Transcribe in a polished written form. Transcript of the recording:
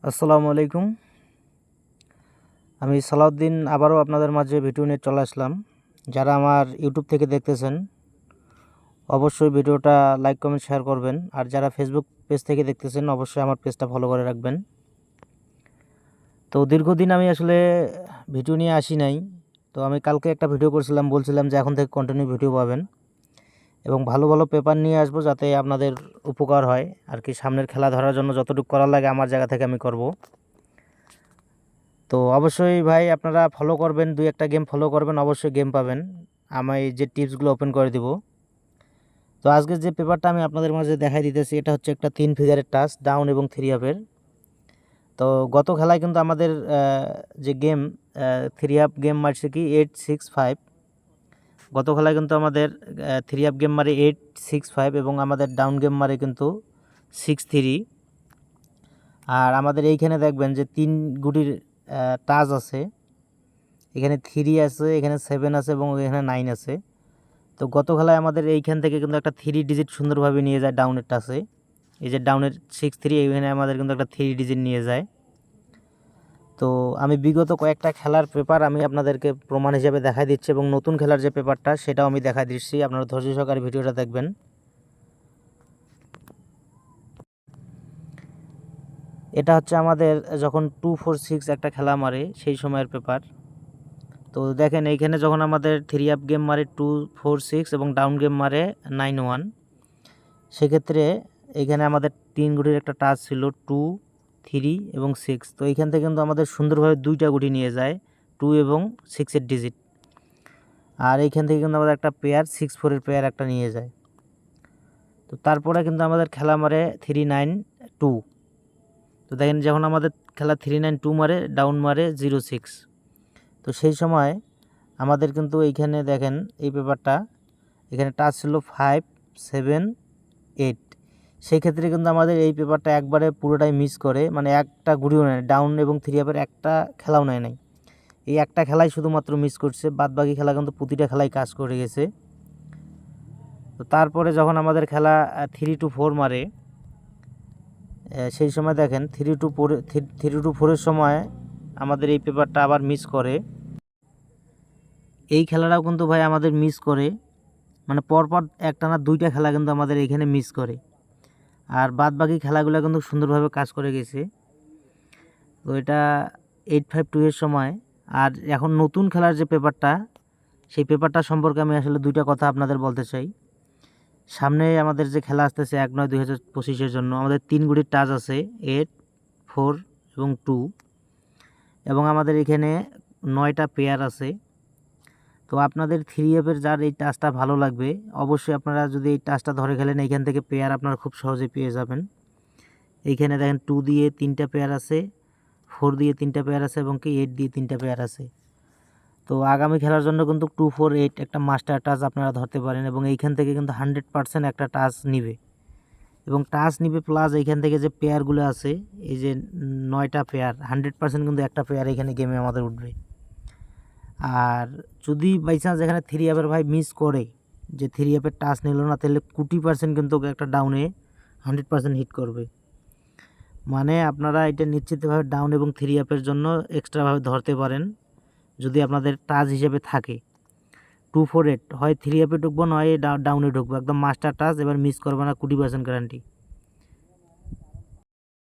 আসসালামু আলাইকুম। আমি সালাউদ্দিন আবারও আপনাদের মাঝে ভিডিও নিয়ে চলে আসলাম। যারা আমার ইউটিউব থেকে দেখতেছেন অবশ্যই ভিডিওটা লাইক কমেন্ট শেয়ার করবেন, আর যারা ফেসবুক পেজ থেকে দেখতেছেন অবশ্যই আমার পেজটা ফলো করে রাখবেন। তো দীর্ঘদিন আমি আসলে ভিডিও নিয়ে আসি নাই। তো আমি কালকে একটা ভিডিও করছিলাম, বলছিলাম যে এখন থেকে কন্টিনিউ ভিডিও পাবেন এবং ভালো ভালো পেপার নিয়ে আসবো যাতে আপনাদের উপকার হয় আর কি। সামনের খেলা ধরার জন্য যতটুকু করার লাগে আমার জায়গা থেকে আমি করব। তো অবশ্যই ভাই আপনারা ফলো করবেন, দুই একটা গেম ফলো করবেন, অবশ্যই গেম পাবেন। আমি যে টিপসগুলো ওপেন করে দিব। তো আজকে যে পেপারটা আমি আপনাদের মাঝে দেখাই দিতেছি এটা হচ্ছে একটা 3 ফিগারের টাচ ডাউন এবং 3 আপের। তো গত খেলায় কিন্তু আমাদের যে গেম 3 আপ গেম মারছে কি 865। গত খেলায় কিন্তু আমাদের 3 আপ গেম মারে 865 এবং আমাদের ডাউন গেম মারে কিন্তু 63। আর আমাদের এইখানে দেখবেন যে 3 গুটির টাচ আছে, এখানে 3 আছে, এখানে 7 আছে এবং এখানে 9 আছে। তো গত খেলায় আমাদের এইখান থেকে কিন্তু একটা 3 ডিজিট সুন্দরভাবে নিয়ে যায় ডাউনের টাচে। এই যে ডাউনের 63 এইখানে আমাদের কিন্তু একটা 3 ডিজিট নিয়ে যায়। তো আমি বিগত কয়েকটা খেলার পেপার আমি আপনাদেরকে প্রমাণ হিসেবে দেখাই দিচ্ছি এবং নতুন খেলার যে পেপারটা সেটাও আমি দেখাই দিচ্ছি। আপনারা ধৈর্য সহকারে ভিডিওটা দেখবেন। এটা হচ্ছে আমাদের যখন 246 একটা খেলা মারে সেই সময়ের পেপার। তো দেখেন এইখানে যখন আমাদের 3 আপ গেম মারে 246 এবং ডাউন গেম মারে 91, সেক্ষেত্রে এইখানে আমাদের 3 গুটির একটা টাচ ছিল 2, 3 এবং 6। তো এইখান থেকে কিন্তু আমাদের সুন্দরভাবে দুইটা গুটি নিয়ে যায় 2 এবং 6-এর ডিজিট। আর এইখান থেকে কিন্তু আমাদের একটা পেয়ার 6-4-এর পেয়ার একটা নিয়ে যায়। তো তারপরে কিন্তু আমাদের খেলা মারে 392। তো দেখেন যখন আমাদের খেলা 392 মারে ডাউন মারে 06। তো সেই সময় আমাদের কিন্তু এইখানে দেখেন এই পেপারটা এখানে টাচ ছিল 5, 7, 8। সেই ক্ষেত্রে কিন্তু আমাদের এই পেপারটা একবারে পুরোটাই মিস করে, মানে একটা গুড়িও নেয় ডাউন এবং 3 আপের একটা খেলাও নেয় নাই। এই একটা খেলাই শুধুমাত্র মিস করছে, বাদবাকি খেলা কিন্তু প্রতিটা খেলাই কাজ করে গেছে। তো তারপরে যখন আমাদের খেলা 3-4 মারে সেই সময় দেখেন 3-4-এর সময় আমাদের এই পেপারটা আবার মিস করে। এই খেলাটাও কিন্তু ভাই আমাদের মিস করে, মানে পরপর একটানা দুইটা খেলা কিন্তু আমাদের এইখানে মিস করে। আর বাদ বাকি খেলাগুলো কিন্তু সুন্দরভাবে কাজ করে গেছে। তো এটা 852-এর সময়। আর এখন নতুন খেলার যে পেপারটা সেই পেপারটা সম্পর্কে আমি আসলে দুইটা কথা আপনাদের বলতে চাই। সামনে আমাদের যে খেলা আসতেছে 1/9/2025-এর জন্য আমাদের 3 গুটির টাচ আছে 8, 4 এবং 2 এবং আমাদের এখানে 9টা পেয়ার আছে। তো আপনাদের 3 আপের যার এই টাচটা ভালো লাগবে অবশ্যই আপনারা যদি এই টাচটা ধরে খেলেন এইখান থেকে পেয়ার আপনারা খুব সহজে পেয়ে যাবেন। এইখানে দেখেন 2 দিয়ে 3টা পেয়ার আছে, 4 দিয়ে 3টা পেয়ার আছে এবং কি 8 দিয়ে 3টা পেয়ার আছে। তো আগামী খেলার জন্য কিন্তু 2, 4, 8 একটা মাস্টার টাচ আপনারা ধরতে পারেন এবং এইখান থেকে কিন্তু 100% একটা টাচ নিবে এবং টাচ নিবে প্লাস এইখান থেকে যে পেয়ারগুলো আছে এই যে 9টা পেয়ার 100% কিন্তু একটা পেয়ার এখানে গেমে আমাদের উঠবে। আর যদি বাই চান্স এখানে 3 আপের ভাই মিস করে যে 3 আপের টাচ নিল না, তাহলে 20% কিন্তু একটা ডাউনে 100% হিট করবে। মানে আপনারা এটা নিশ্চিতভাবে ডাউন এবং 3 আপের জন্য এক্সট্রাভাবে ধরতে পারেন যদি আপনাদের টাচ হিসেবে থাকে। 248 হয় 3 আপে ঢুকবো নয় ডাউনে ঢুকবো, একদম মাস্টার টাচ, এবার মিস করবে না 20% গ্যারান্টি।